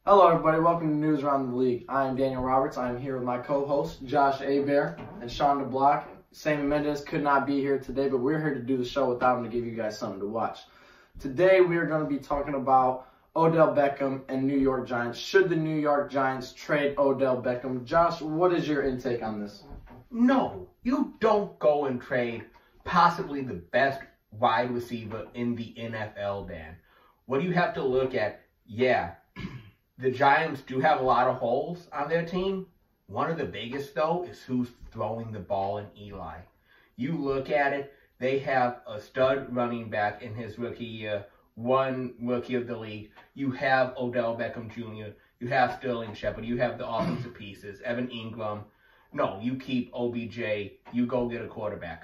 Hello, everybody. Welcome to News Around the League. I am Daniel Roberts. I am here with my co-hosts, Josh Abear and Sean DeBlock. Sam Mendez could not be here today, but we're here to do the show without him to give you guys something to watch. Today, we are going to be talking about Odell Beckham and New York Giants. Should the New York Giants trade Odell Beckham? Josh, what is your intake on this? No, you don't go and trade possibly the best wide receiver in the NFL, Dan. What you have to look at, the Giants do have a lot of holes on their team. One of the biggest, though, is who's throwing the ball in Eli. You look at it, they have a stud running back in his rookie year, one rookie of the league. You have Odell Beckham Jr., you have Sterling Shepard, you have the offensive pieces, Evan Ingram. No, you keep OBJ, you go get a quarterback.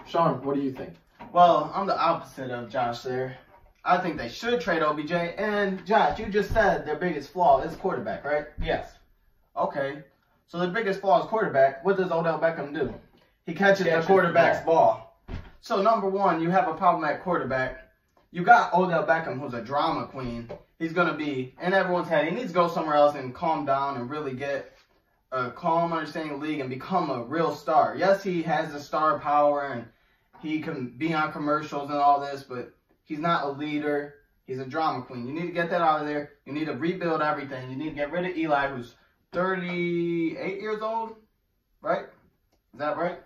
Sean, what do you think? Well, I'm the opposite of Josh there. I think they should trade OBJ. And Josh, you just said their biggest flaw is quarterback, right? Yes. Okay. So their biggest flaw is quarterback. What does Odell Beckham do? He catches the the quarterback's ball. So number one, you have a problem at quarterback. You got Odell Beckham, who's a drama queen. He's going to be in everyone's head. He needs to go somewhere else and calm down and really get a calm understanding of the league and become a real star. Yes, he has the star power and he can be on commercials and all this, but he's not a leader. He's a drama queen. You need to get that out of there. You need to rebuild everything. You need to get rid of Eli, who's 38 years old, right? Is that right?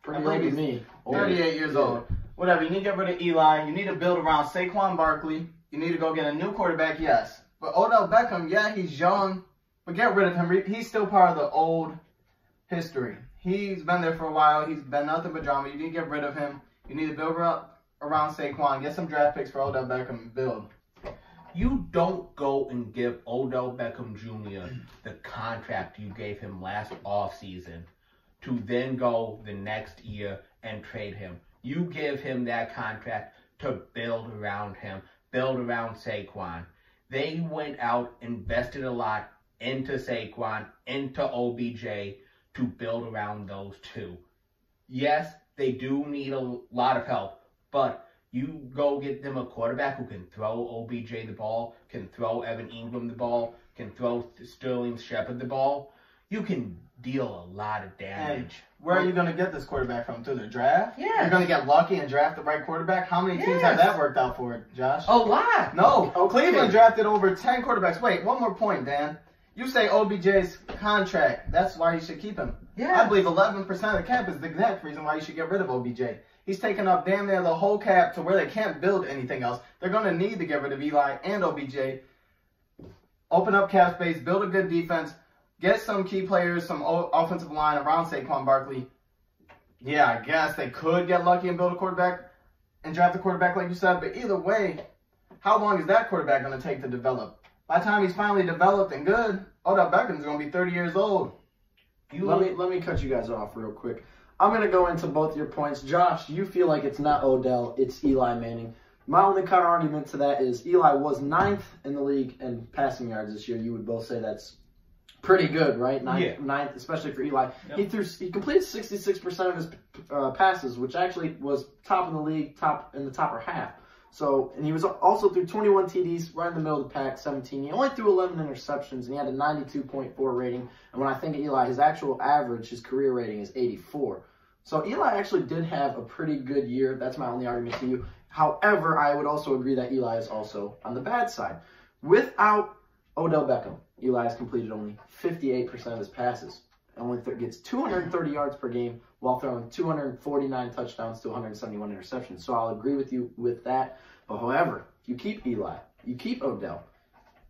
Pretty old to me. 38 years old. Whatever. You need to get rid of Eli. You need to build around Saquon Barkley. You need to go get a new quarterback, yes. But Odell Beckham, yeah, he's young, but get rid of him. He's still part of the old history. He's been there for a while. He's been nothing but drama. You need to get rid of him. You need to build up around Saquon. Get some draft picks for Odell Beckham and build. You don't go and give Odell Beckham Jr. the contract you gave him last offseason to then go the next year and trade him. You give him that contract to build around him, build around Saquon. They went out, invested a lot into Saquon, into OBJ to build around those two. Yes, they do need a lot of help, but you go get them a quarterback who can throw OBJ the ball, can throw Evan Ingram the ball, can throw Sterling Shepard the ball. You can deal a lot of damage. And where are you going to get this quarterback from? Through the draft? Yeah. You're going to get lucky and draft the right quarterback? How many teams have that worked out for, Josh? A lot. No. Okay. Cleveland drafted over 10 quarterbacks. Wait, one more point, Dan. You say OBJ's contract. That's why you should keep him. Yeah. I believe 11% of the cap is the exact reason why you should get rid of OBJ. He's taking up damn near the whole cap to where they can't build anything else. They're going to need to get rid of Eli and OBJ. Open up cap space, build a good defense, get some key players, some offensive line around Saquon Barkley. Yeah, I guess they could get lucky and build a quarterback and draft a quarterback like you said. But either way, how long is that quarterback going to take to develop? By the time he's finally developed and good, Odell Beckham's going to be 30 years old. Let me cut you guys off real quick. I'm going to go into both your points. Josh, you feel like it's not Odell, it's Eli Manning. My only counter argument to that is Eli was 9th in the league in passing yards this year. You would both say that's pretty good, right? Ninth, especially for Eli. Yep. He completed 66% of his passes, which actually was top in the league, top in the top half. So, and he was also threw 21 TDs, right in the middle of the pack, 17. He only threw 11 interceptions, and he had a 92.4 rating. And when I think of Eli, his actual average, his career rating is 84. So Eli actually did have a pretty good year. That's my only argument to you. However, I would also agree that Eli is also on the bad side. Without Odell Beckham, Eli has completed only 58% of his passes. Only gets 230 yards per game while throwing 249 touchdowns to 171 interceptions. So I'll agree with you with that. But however, if you keep Eli, you keep Odell.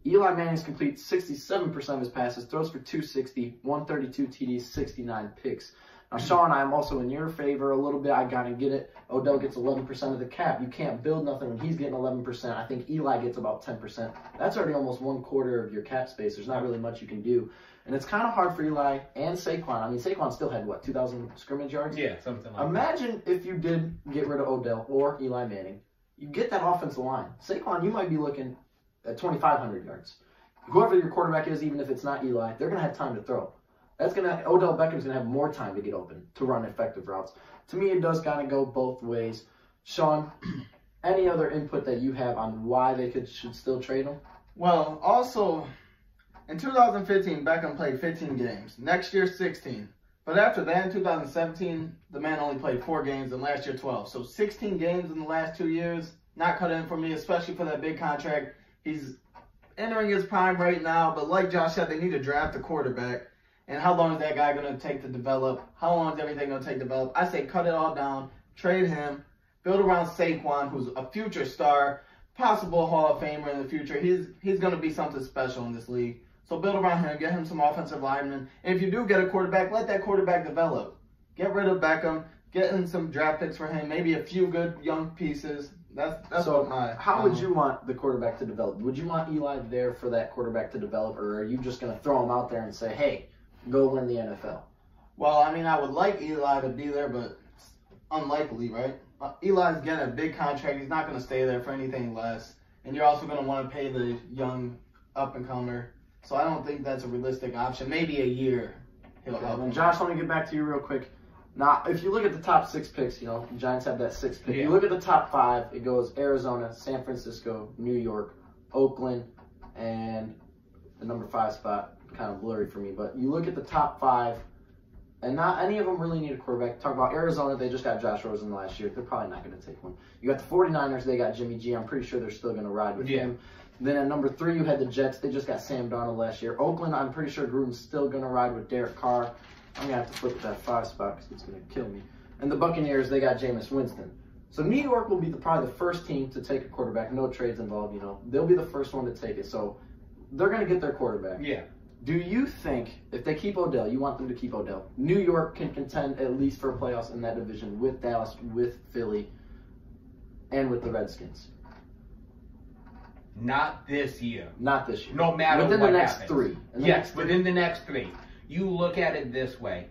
Eli Manning's complete 67% of his passes, throws for 260, 132 TDs, 69 picks. Now, Sean, I'm also in your favor a little bit. I got to get it. Odell gets 11% of the cap. You can't build nothing when he's getting 11%. I think Eli gets about 10%. That's already almost 1/4 of your cap space. There's not really much you can do. And it's kind of hard for Eli and Saquon. I mean, Saquon still had, what, 2,000 scrimmage yards? Yeah, something like that. Imagine if you did get rid of Odell or Eli Manning. You get that offensive line. Saquon, you might be looking at 2,500 yards. Whoever your quarterback is, even if it's not Eli, they're going to have time to throw. Odell Beckham's going to have more time to get open, to run effective routes. To me, it does kind of go both ways. Sean, any other input that you have on why they should still trade him? Well, also, In 2015, Beckham played 15 games. Next year, 16. But after that, in 2017, the man only played 4 games, and last year 12. So 16 games in the last 2 years, not cut in for me, especially for that big contract. He's entering his prime right now, but like Josh said, they need to draft a quarterback. And how long is that guy going to take to develop? How long is everything going to take to develop? I say cut it all down, trade him, build around Saquon, who's a future star, possible Hall of Famer in the future. He's going to be something special in this league. So build around him, get him some offensive linemen. And if you do get a quarterback, let that quarterback develop. Get rid of Beckham, get in some draft picks for him, maybe a few good young pieces. That's so what my... How would you want the quarterback to develop? Would you want Eli there for that quarterback to develop, or are you just going to throw him out there and say, hey, go win the NFL? Well, I mean, I would like Eli to be there, but it's unlikely, right? Eli's getting a big contract. He's not going to stay there for anything less. And you're also going to want to pay the young up-and-comer. So I don't think that's a realistic option. Maybe a year he'll help. And Josh, let me get back to you real quick. Now, if you look at the top 6 picks, the Giants have that 6th pick. Yeah. You look at the top 5, it goes Arizona, San Francisco, New York, Oakland, and the number 5 spot, kind of blurry for me. But you look at the top 5, and not any of them really need a quarterback. Talk about Arizona, they just got Josh Rosen last year. They're probably not going to take one. You got the 49ers, they got Jimmy G. I'm pretty sure they're still going to ride with him. Then at number 3, you had the Jets. They just got Sam Darnold last year. Oakland, I'm pretty sure Gruden's still going to ride with Derek Carr. I'm going to have to flip that 5 spot because it's going to kill me. And the Buccaneers, they got Jameis Winston. So New York will be probably the first team to take a quarterback. No trades involved, They'll be the first one to take it. So they're going to get their quarterback. Yeah. Do you think if they keep Odell, you want them to keep Odell, New York can contend at least for playoffs in that division with Dallas, with Philly, and with the Redskins? Not this year. Not this year. No matter within what the next happens. 3. Yes, within the next 3. You look at it this way.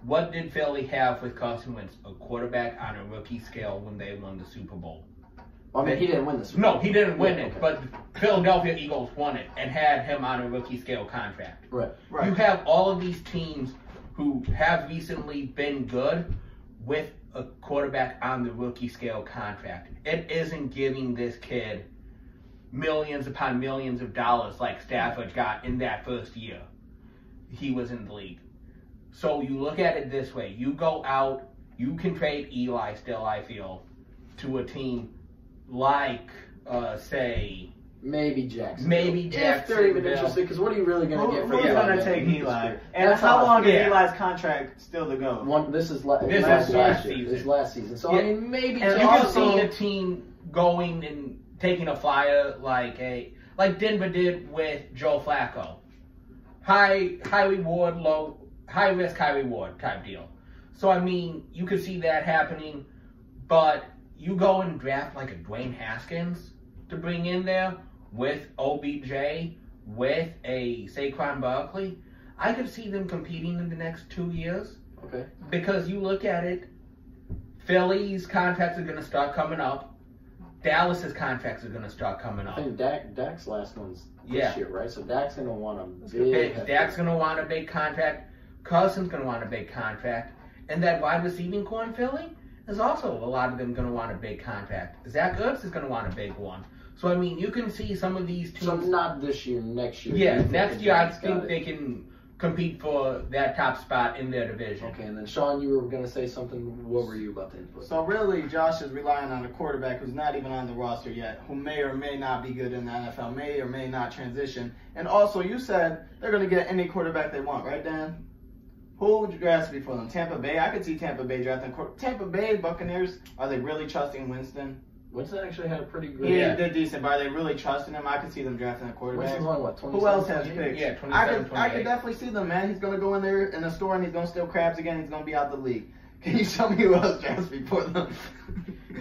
What did Philly have with Carson Wentz? A quarterback on a rookie scale when they won the Super Bowl. Well, I mean, he didn't win the Super Bowl. No, he didn't win it, okay. but Philadelphia Eagles won it and had him on a rookie scale contract. Right. You have all of these teams who have recently been good with a quarterback on the rookie scale contract. It isn't giving this kid millions upon millions of dollars like Stafford got in that first year he was in the league. So you look at it this way. You go out, you can trade Eli still, I feel, to a team like, say... Maybe Jackson. If they're even interested, because what are you really going to get for Who's Eli? going to take Eli? And That's how long is yeah. Eli's contract still to go? This is last year. season. This is last season. So, Yeah. I mean, maybe And Jackson. you can see a team going and taking a flyer like Denver did with Joe Flacco. High reward, high risk, high reward type deal. So I mean, you could see that happening, but you go and draft like a Dwayne Haskins to bring in there with OBJ, with a Saquon Barkley. I could see them competing in the next 2 years. Okay. Because you look at it, Philly's contracts are going to start coming up. Dallas's contracts are going to start coming I up. think Dak's last one's this Yeah. year, right? So Dak's going to want a big... Dak's going to want a big contract. Carson's going to want a big contract. And that wide receiving core in Philly is also a lot of them going to want a big contract. Zach Ertz is going to want a big one. So, I mean, you can see some of these teams... So not this year, next year. Yeah, You think next the year I Giants think got it? they can compete for that top spot in their division. Okay, and then Sean, you were going to say something. What were you about to input? So really, Josh is relying on a quarterback who's not even on the roster yet, who may or may not be good in the NFL, may or may not transition. And also, you said they're going to get any quarterback they want, right, Dan? Who would you draft before them? Tampa Bay? I could see Tampa Bay drafting. Tampa Bay Buccaneers, are they really trusting Winston? Winston actually had a pretty good... He did decent, but are they really trusting him? I could see them drafting a quarterback. Winston's only, what, 27? Who else has picks? Yeah, 27, I could definitely see them, man. He's going to go in there in the store and he's going to steal crabs again. He's going to be out the league. Can you tell me who else drafts before them?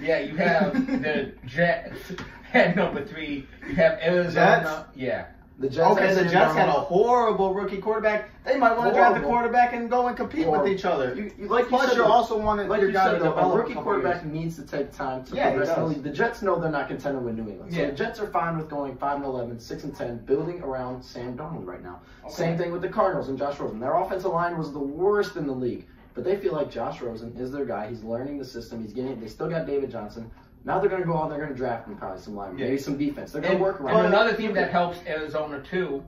Yeah, you have the Jets at number 3. You have Arizona. Jets? Yeah. The Jets Okay, the Sam Jets had a Darnold. horrible rookie quarterback. They might want to draft a Horrible. quarterback and go and compete with Horrible. each other. Like Plus, you you're said, also wanting like your you guy said, to though, develop a rookie a couple quarterback years. needs to take time to Yeah, he progress in the does. league. The Jets know they're not contending with New England. So Yeah. the Jets are fine with going 5-11, 6-10, building around Sam Darnold right now. Okay. Same thing with the Cardinals and Josh Rosen. Their offensive line was the worst in the league, but they feel like Josh Rosen is their guy. He's learning the system. He's getting it. They still got David Johnson. Now they're going to go out and they're going to draft him probably some linemen, maybe some defense. They're going to work around. And another team that helps Arizona too,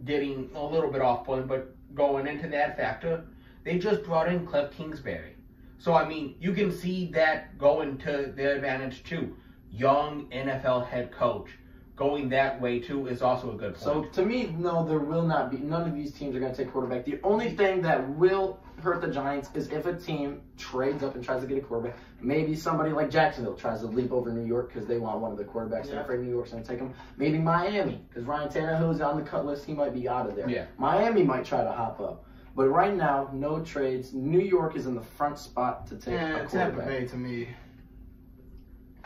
getting a little bit off point, but going into that factor, they just brought in Cliff Kingsbury. So, I mean, you can see that going to their advantage, too. Young NFL head coach going that way, too, is also a good point. So, to me, no, there will not be. None of these teams are going to take quarterback. The only thing that will hurt the Giants is if a team trades up and tries to get a quarterback. Maybe somebody like Jacksonville tries to leap over New York because they want one of the quarterbacks. They're afraid New York's going to take them. Maybe Miami, because Ryan Tannehill's on the cut list. He might be out of there. Yeah. Miami might try to hop up. But right now, no trades. New York is in the front spot to take a quarterback. Tampa Bay to me.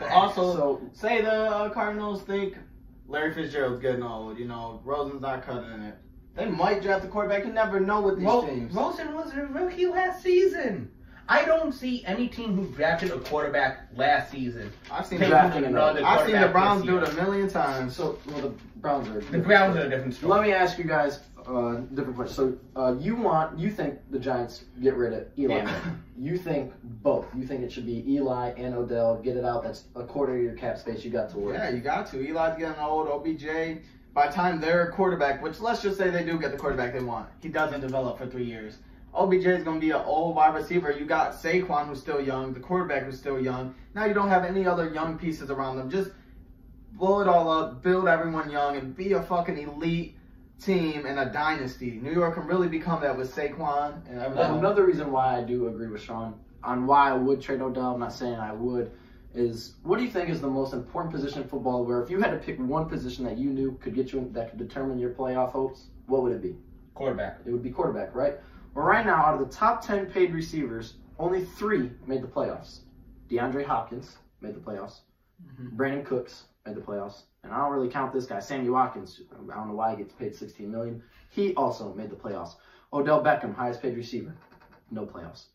Also, say the Cardinals think Larry Fitzgerald's getting old. You know, Rosen's not cutting it. They might draft a quarterback. You never know with these teams. Rosen was a rookie last season. I don't see any team who drafted a quarterback last season. I've seen the Browns do it a million times. So, well, the Browns are a different story. Let me ask you guys different question. So, you think the Giants get rid of Eli? Yeah. You think both? You think it should be Eli and Odell? Get it out. That's a quarter of your cap space you got to work. Yeah, you got to. Eli's getting old. OBJ. By the time they're quarterback, which let's just say they do get the quarterback they want, he doesn't develop for 3 years. OBJ is going to be an old wide receiver. You got Saquon, who's still young, the quarterback who's still young. Now you don't have any other young pieces around them. Just blow it all up, build everyone young, and be a fucking elite team and a dynasty. New York can really become that with Saquon and everything. Another reason why I do agree with Sean on why I would trade Odell, I'm not saying I would, is what do you think is the most important position in football where if you had to pick one position that you knew could get you, that could determine your playoff hopes, what would it be? Quarterback. It would be quarterback, right? Well, right now, out of the top 10 paid receivers, only 3 made the playoffs. DeAndre Hopkins made the playoffs. Brandon Cooks made the playoffs. And I don't really count this guy, Sammy Watkins. I don't know why he gets paid $16 million. He also made the playoffs. Odell Beckham, highest paid receiver. No playoffs.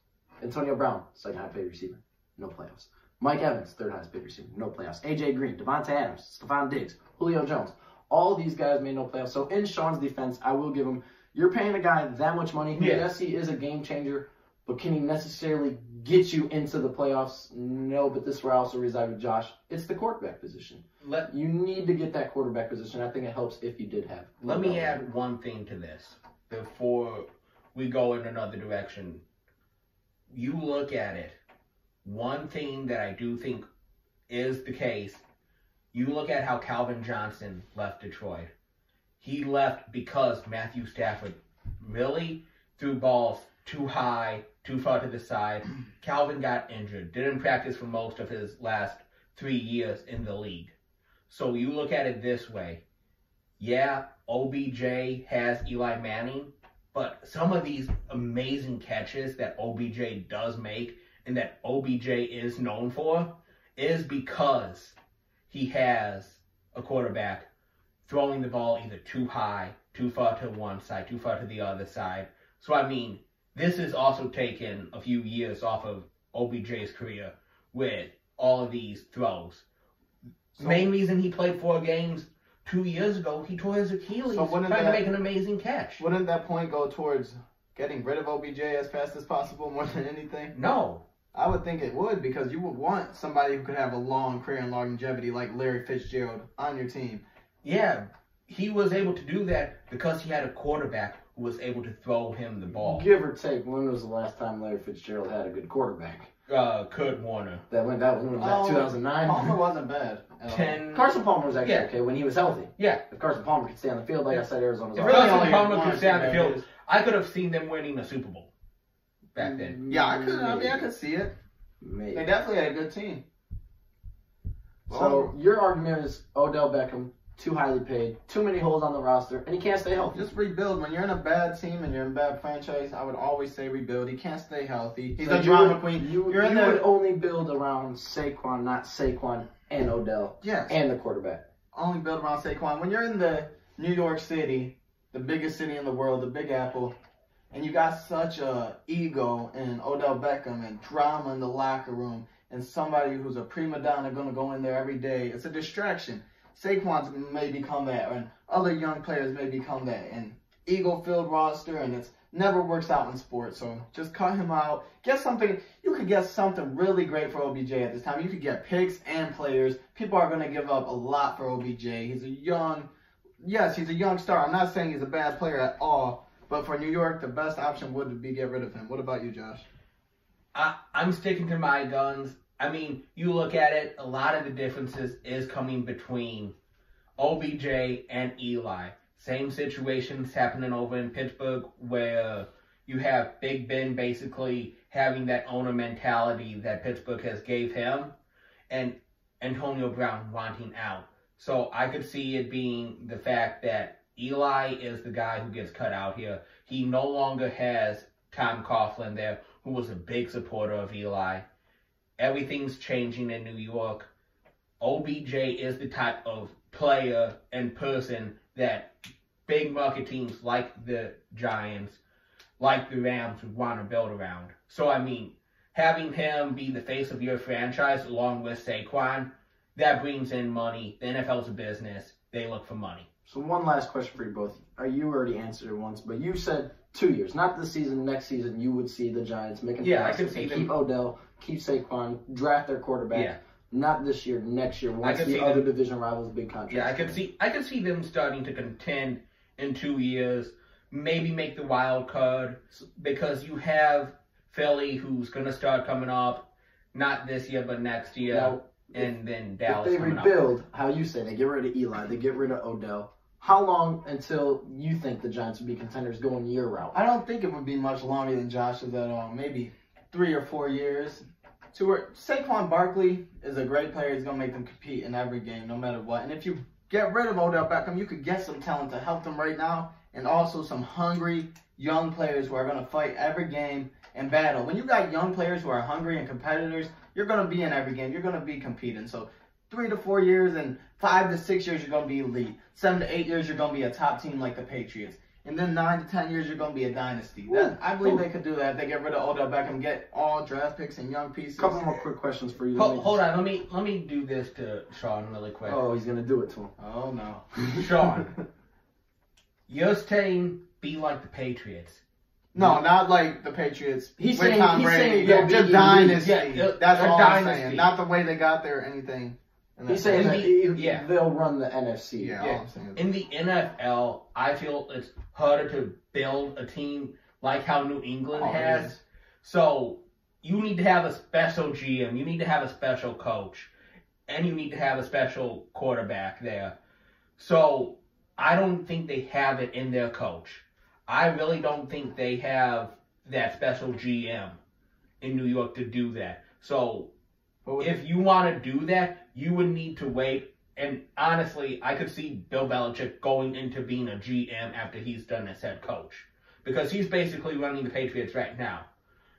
Antonio Brown, second highest paid receiver. No playoffs. Mike Evans, third highest paid receiver. No playoffs. AJ Green, Devontae Adams, Stephon Diggs, Julio Jones. All these guys made no playoffs. So in Sean's defense, I will give him, you're paying a guy that much money. Yeah. Yes, he is a game changer, but can he necessarily get you into the playoffs? No, but this is where I also reside with Josh. It's the quarterback position. You need to get that quarterback position. I think it helps if you did have. Let me add one thing to this before we go in another direction. You look at it. One thing that I do think is the case, you look at how Calvin Johnson left Detroit. He left because Matthew Stafford really threw balls too high, too far to the side. Calvin got injured, didn't practice for most of his last 3 years in the league. So you look at it this way. Yeah, OBJ has Eli Manning, but some of these amazing catches that OBJ does make and that OBJ is known for is because he has a quarterback throwing the ball either too high, too far to one side, too far to the other side. So, I mean, this has also taken a few years off of OBJ's career with all of these throws. So, main reason he played 4 games 2 years ago, he tore his Achilles trying to make an amazing catch. Wouldn't that point go towards getting rid of OBJ as fast as possible more than anything? No. I would think it would, because you would want somebody who could have a long career and longevity like Larry Fitzgerald on your team. Yeah, he was able to do that because he had a quarterback who was able to throw him the ball. Give or take, when was the last time Larry Fitzgerald had a good quarterback? Kurt Warner. That was 2009? Palmer wasn't bad. Carson Palmer was actually okay when he was healthy. Yeah. If Carson Palmer could stay on the field, like I said, Arizona's If Carson Palmer could stay on the field, I could have seen them winning a Super Bowl back then. Yeah, I could see it. Maybe. They definitely had a good team. So your argument is Odell Beckham, too highly paid, too many holes on the roster, and he can't stay healthy. Just rebuild. When you're in a bad team and you're in a bad franchise, I would always say rebuild. He can't stay healthy. He's a drama queen. You would only build around Saquon, not Saquon and Odell. Yes. And the quarterback. Only build around Saquon. When you're in the New York City, the biggest city in the world, the Big Apple, and you got such a ego in Odell Beckham and drama in the locker room and somebody who's a prima donna going to go in there every day, it's a distraction. Saquon may become that, and other young players may become that. And ego-filled roster, and it never works out in sports. So just cut him out. Get something. You could get something really great for OBJ at this time. You could get picks and players. People are going to give up a lot for OBJ. He's a young, yes, he's a young star. I'm not saying he's a bad player at all. But for New York, the best option would be get rid of him. What about you, Josh? I'm sticking to my guns. I mean, you look at it, a lot of the differences is coming between OBJ and Eli. Same situations happening over in Pittsburgh where you have Big Ben basically having that owner mentality that Pittsburgh has gave him, and Antonio Brown wanting out. So I could see it being the fact that Eli is the guy who gets cut out here. He no longer has Tom Coughlin there, who was a big supporter of Eli. Everything's changing in New York. OBJ is the type of player and person that big market teams like the Giants, like the Rams, would want to build around. So, I mean, having him be the face of your franchise along with Saquon, that brings in money. The NFL's a business. They look for money. So one last question for you both. You already answered it once, but you said 2 years. Not this season, next season, you would see the Giants making I could see them. Keep Odell, keep Saquon, draft their quarterback. Yeah. Not this year, next year, once the other division rivals big contracts. Yeah, I could see them starting to contend in 2 years, maybe make the wild card, because you have Philly, who's going to start coming up, not this year, but next year, now, and then Dallas if they coming rebuild, up. how you say, they get rid of Eli, they get rid of Odell, how long until you think the Giants would be contenders going your route? I don't think it would be much longer than Josh's at all. Maybe 3 or 4 years. Saquon Barkley is a great player. He's going to make them compete in every game, no matter what. And if you get rid of Odell Beckham, you could get some talent to help them right now, and also some hungry young players who are going to fight every game and battle. When you got young players who are hungry and competitors, you're going to be in every game. You're going to be competing. So 3 to 4 years and 5 to 6 years, you're going to be elite. 7 to 8 years, you're going to be a top team like the Patriots. And then 9 to 10 years, you're going to be a dynasty. I believe they could do that. They get rid of Odell Beckham, get all draft picks and young pieces. A couple more quick questions for you. Hold on, let me do this to Sean really quick. Oh, he's going to do it to him. Oh, no. Sean, you're saying be like the Patriots. No, not like the Patriots. He's with saying, Tom he's Brady. saying Just dynasty. Yeah, that's all I'm dynasty. saying. Not the way they got there or anything. He's saying that they'll run the NFC. Yeah, all I'm saying. In the NFL, I feel it's harder to build a team like how New England has. Yes. So you need to have a special GM. You need to have a special coach. And you need to have a special quarterback there. So I don't think they have it in their coach. I really don't think they have that special GM in New York to do that. So if you want to do that, you would need to wait. And honestly, I could see Bill Belichick going into being a GM after he's done as head coach. Because he's basically running the Patriots right now.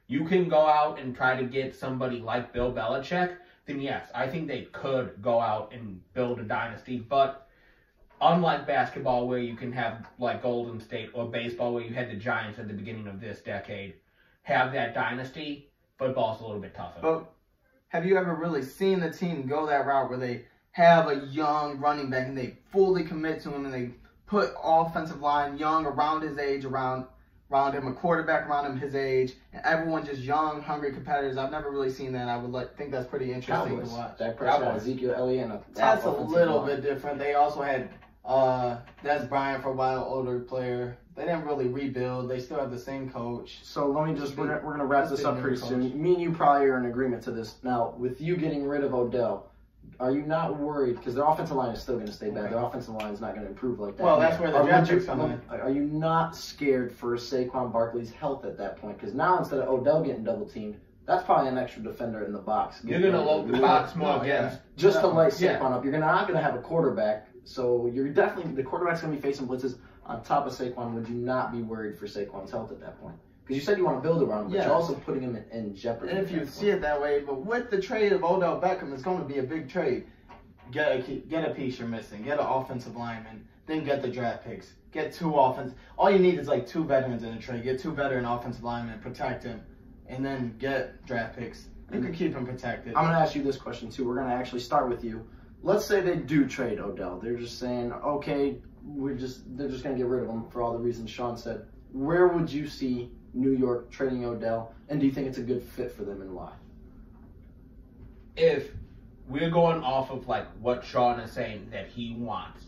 You can go out and try to get somebody like Bill Belichick, then yes, I think they could go out and build a dynasty. But unlike basketball, where you can have like Golden State, or baseball, where you had the Giants at the beginning of this decade, have that dynasty, football's a little bit tougher. But have you ever really seen the team go that route where they have a young running back and they fully commit to him and they put offensive line young around his age, around him, a quarterback around him his age, and everyone just young, hungry competitors? I've never really seen that. I would think that's pretty interesting to watch. That person had Ezekiel Elliott and that's a little bit different. They also had Des Bryant for a while, older player. They didn't really rebuild. They still have the same coach. So let me just, we're gonna wrap this up pretty soon. Me and you probably are in agreement to this. Now, with you getting rid of Odell, are you not worried? Because their offensive line is still going to stay bad. Their offensive line is not going to improve like that. Well, that's where the draft picks come in. Are you not scared for Saquon Barkley's health at that point? Because now instead of Odell getting double teamed, that's probably an extra defender in the box. You're going to load the box more against. Just to light Saquon up. You're not going to have a quarterback. So you're definitely, the quarterback's going to be facing blitzes on top of Saquon. Would you not be worried for Saquon's health at that point? Because you said you want to build around him, but you're also putting him in jeopardy. And if you see it that way, but with the trade of Odell Beckham, it's going to be a big trade. Get a piece you're missing. Get an offensive lineman. Then get the draft picks. Get 2 offense. All you need is like 2 veterans in a trade. Get 2 veteran offensive linemen. Protect him. And then get draft picks. You can keep him protected. I'm going to ask you this question, too. We're going to actually start with you. Let's say they do trade Odell. They're just saying, okay, they're just going to get rid of him for all the reasons Sean said. Where would you see New York trading Odell? And do you think it's a good fit for them, and why? If we're going off of like what Sean is saying that he wants,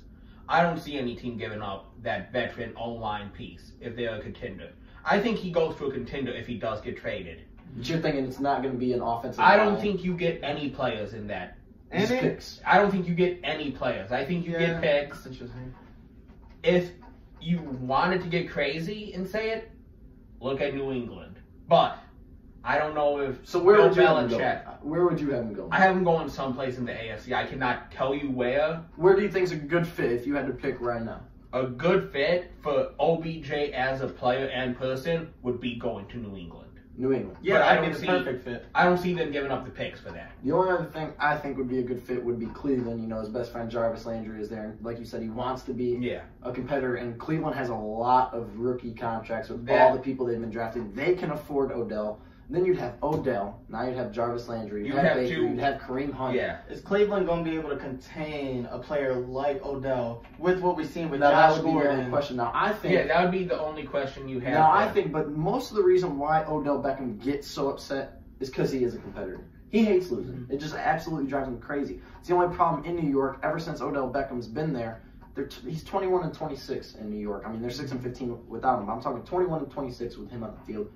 I don't see any team giving up that veteran O-line piece if they're a contender. I think he goes to a contender if he does get traded. But you're thinking it's not going to be an offensive I line. don't think you get any players in that. Just picks. I don't think you get any players. I think you get picks. Interesting. If you wanted to get crazy and say it, look at New England. But I don't know if So where Bill would you have him Belichick. go? Where would you have him go? I have him going someplace in the AFC. I cannot tell you where. Where do you think's a good fit if you had to pick right now? A good fit for OBJ as a player and person would be going to New England. New England. Yeah, But I that'd don't be the see- perfect fit. I don't see them giving up the picks for that. The only other thing I think would be a good fit would be Cleveland. You know, his best friend Jarvis Landry is there. And like you said, he wants to be Yeah. a competitor. And Cleveland has a lot of rookie contracts with That- all the people they've been drafting. They can afford Odell. Then you'd have Odell. Now you'd have Jarvis Landry. You'd have Baker. two- You'd have Kareem Hunt. Yeah. Is Cleveland going to be able to contain a player like Odell with what we've seen with Now that Josh would be the only Gordon? question. Now I think. Yeah, that would be the only question you have. Now I there. think, but most of the reason why Odell Beckham gets so upset is because he is a competitor. He hates losing. It just absolutely drives him crazy. It's the only problem in New York. Ever since Odell Beckham's been there, he's 21 and 26 in New York. I mean, they're 6 and 15 without him. I'm talking 21 and 26 with him on the field.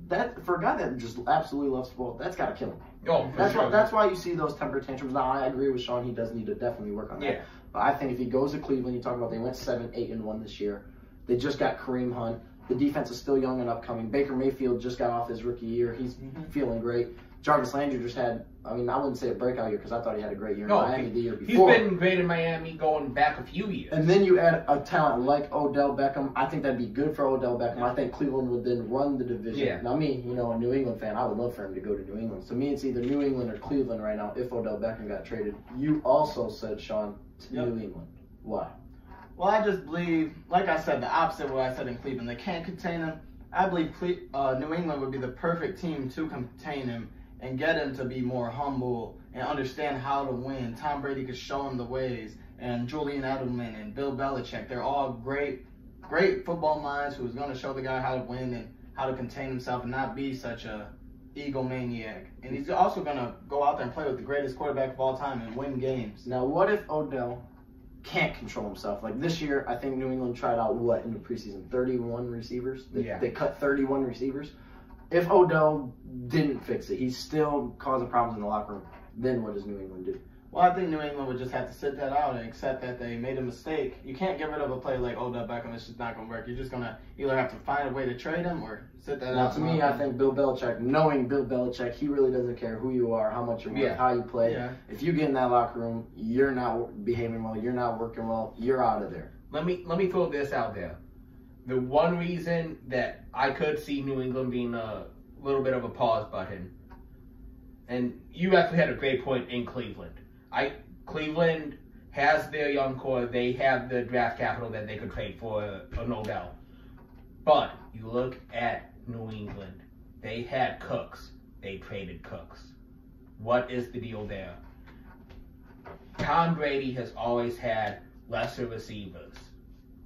That for a guy that just absolutely loves football, that's got to kill him. Oh, for sure. That's why you see those temper tantrums. Now I agree with Sean. He does need to definitely work on that. Yeah. But I think if he goes to Cleveland, you talk about they went 7, 8 and 1 this year. They just got Kareem Hunt. The defense is still young and upcoming. Baker Mayfield just got off his rookie year. He's feeling great. Jarvis Landry just had, I mean, I wouldn't say a breakout year because I thought he had a great year in Miami the year before. He's been great in Miami going back a few years. And then you add a talent like Odell Beckham. I think that'd be good for Odell Beckham. I think Cleveland would then run the division. Yeah. Now, me, you know, a New England fan, I would love for him to go to New England. So, me, it's either New England or Cleveland right now if Odell Beckham got traded. You also said, Sean, to New England. Why? Well, I just believe, like I said, the opposite of what I said in Cleveland. They can't contain him. I believe New England would be the perfect team to contain him and get him to be more humble and understand how to win. Tom Brady could show him the ways, and Julian Edelman and Bill Belichick. They're all great football minds who's going to show the guy how to win and how to contain himself and not be such a egomaniac. And he's also going to go out there and play with the greatest quarterback of all time and win games. Now, what if Odell can't control himself? Like this year, I think New England tried out what in the preseason? 31 receivers? They cut 31 receivers. If Odell didn't fix it, he's still causing problems in the locker room. Then what does New England do? Well, I think New England would just have to sit that out and accept that they made a mistake. You can't get rid of a player like Odell Beckham. It's just not going to work. You're just going to either have to find a way to trade him or sit that Now, out. to me, I think Bill Belichick, knowing Bill Belichick, he really doesn't care who you are, how much you're worth, how you play. Yeah. If you get in that locker room, you're not behaving well, you're not working well, you're out of there. Let me throw this out there. The one reason that I could see New England being a little bit of a pause button, and you actually had a great point in Cleveland. Cleveland has their young core. They have the draft capital that they could trade for an Odell. But you look at New England. They had Cooks. They traded Cooks. What is the deal there? Tom Brady has always had lesser receivers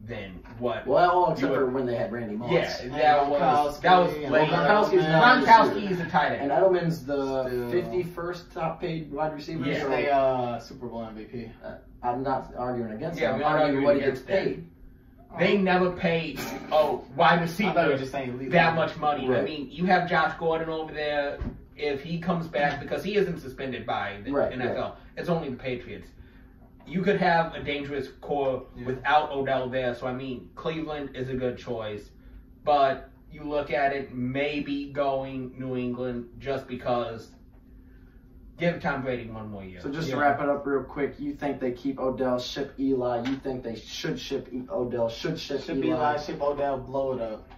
than what. Well, except for when they had Randy Moss. Yeah, that was late. Gronkowski's not Gronkowski is a tight And end. Edelman's the 51st top paid wide receiver. Yeah. So They Super Bowl MVP. I'm not arguing against Yeah, him. we're I'm not arguing arguing what he gets against that. paid. They never paid wide I thought you were receiver just saying leave that him. much money. I Right. mean, you have Josh Gordon over there. If he comes back, because he isn't suspended by the Right, NFL, it's only the Patriots. You could have a dangerous core without Odell there. So, I mean, Cleveland is a good choice. But you look at it, maybe going New England just because. Give Tom Brady one more year. So just to wrap it up real quick, you think they keep Odell, ship Eli. You think they should ship Odell, should ship Should Eli. be like ship Odell, blow it up.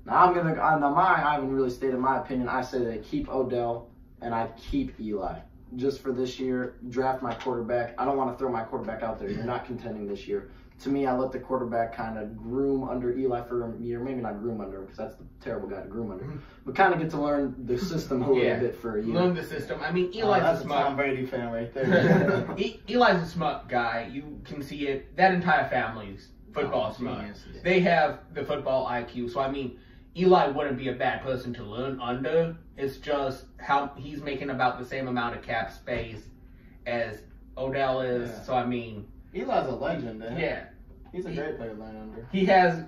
Now I haven't really stated my opinion. I say they keep Odell and I keep Eli. Just for this year, draft my quarterback. I don't want to throw my quarterback out there. You're not contending this year. To me, I let the quarterback kind of groom under Eli for a year. Maybe not groom under him because that's the terrible guy to groom under. But kind of get to learn the system a little bit for a year. Learn the system. I mean, Eli's That's a a smart. Tom Brady fan right there. Eli's a smart guy. You can see it. That entire family's football smart. geniuses. They have the football IQ. So, I mean, Eli wouldn't be a bad person to learn under. It's just how he's making about the same amount of cap space as Odell is. Yeah. So, I mean, Eli's a legend, man. yeah. He's a great player line under. He has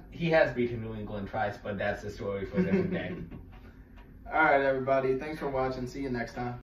beaten New England twice, but that's a story for a different day. All right, everybody. Thanks for watching. See you next time.